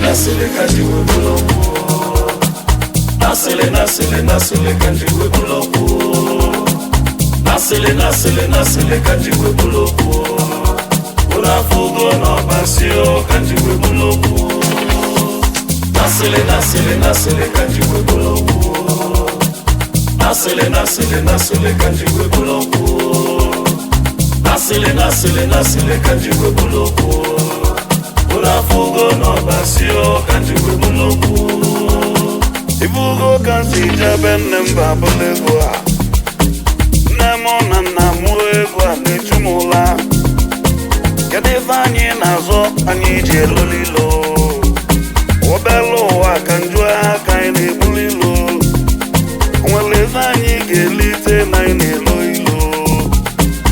Nasili kanji we buloku. Nasili kanji we buloku. Nasili kanji we buloku. Unafugo no basio kanji we buloku. Nasili kanji we buloku. Nasili kanji we buloku. Nasili kanji we buloku. Unafugo no basio kanji we buloku. Ifugo kanji jaben nemba bulegwa. Nemo na namu egwa nechumula. Kadefanye nazo anyi jelolilo. Obelo wakanjua kaini bulilo. Mwelezanyi gelite na ineloilo.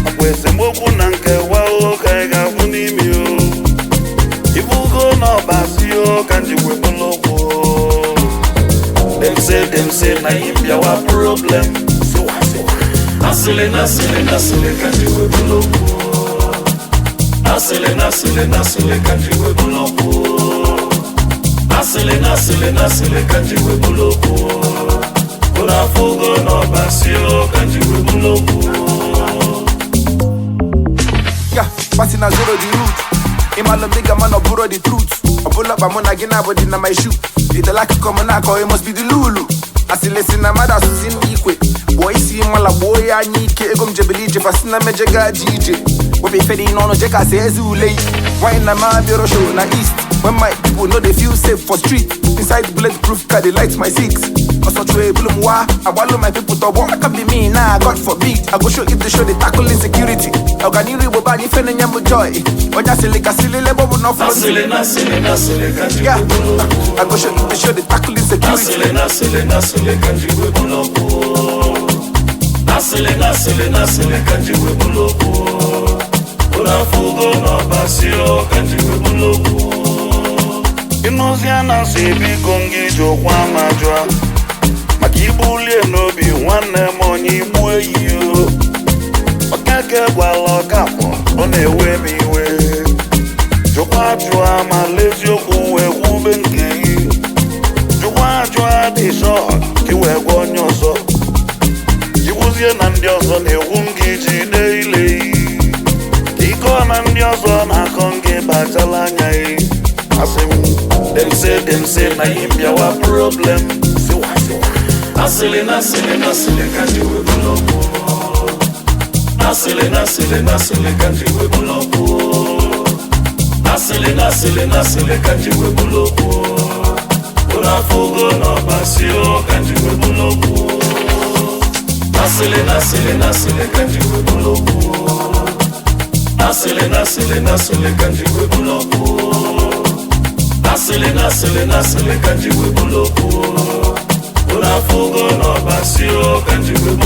Akwese mboku nanke wao kaiga funimio. Ifugo no basio kanji we buloku. Them say na imbia wa problem. Nasili kanji we buloku. Nasili kanji we buloku. Nasili kanji we buloku. Unafugo no basio kanji we buloku. Yeah, passing a Zoro the root. Imalo bigger man or borrow the truth. I pull up a monagina body in my shoe. If the like come on, it must be the Lulu. I see listen na mother sin equate. Boy see mala boy I need ke egom jebeli je fasina mejega DJ. We be fedi no jeka say zule. Why na ma biro show na east. When my people know they feel safe for street. Inside bulletproof car they light my six. Also true bloom wa. I wallow my people to walk up be me now. God forbid. I go show if they show the tackle insecurity. I can hear you bani fene nyamu joy. Onya sile kasile lebo no flow. Nasili kanji yeah. we buloku. I go show if they show the tackle insecurity. Nasili kanji we buloku. Nasili kanji we buloku. Unafugo no basio kanji we buloku. Inuziana sebi kongi jo kwa majwa. Makibulie nobi wane monyi bue yo. Okeke gwalo kapo onewe miwe. Jokwa jwa malezio kuwe kubengi. Jokwa jwa disho kiwe gonyoso. Jibuzie na ndioso ne wungi jideile. Iko na ndioso na kongi bachala nyai. Them say na imbia wa problem. Nasili kanji we buloku. Nasili kanji we buloku. Nasili kanji we buloku. Unafugo no basio kanji we buloku. Nasili kanji we buloku. Nasili kanji we buloku. Nasili kanji we buloku. Unafugo no basio kanji we buloku.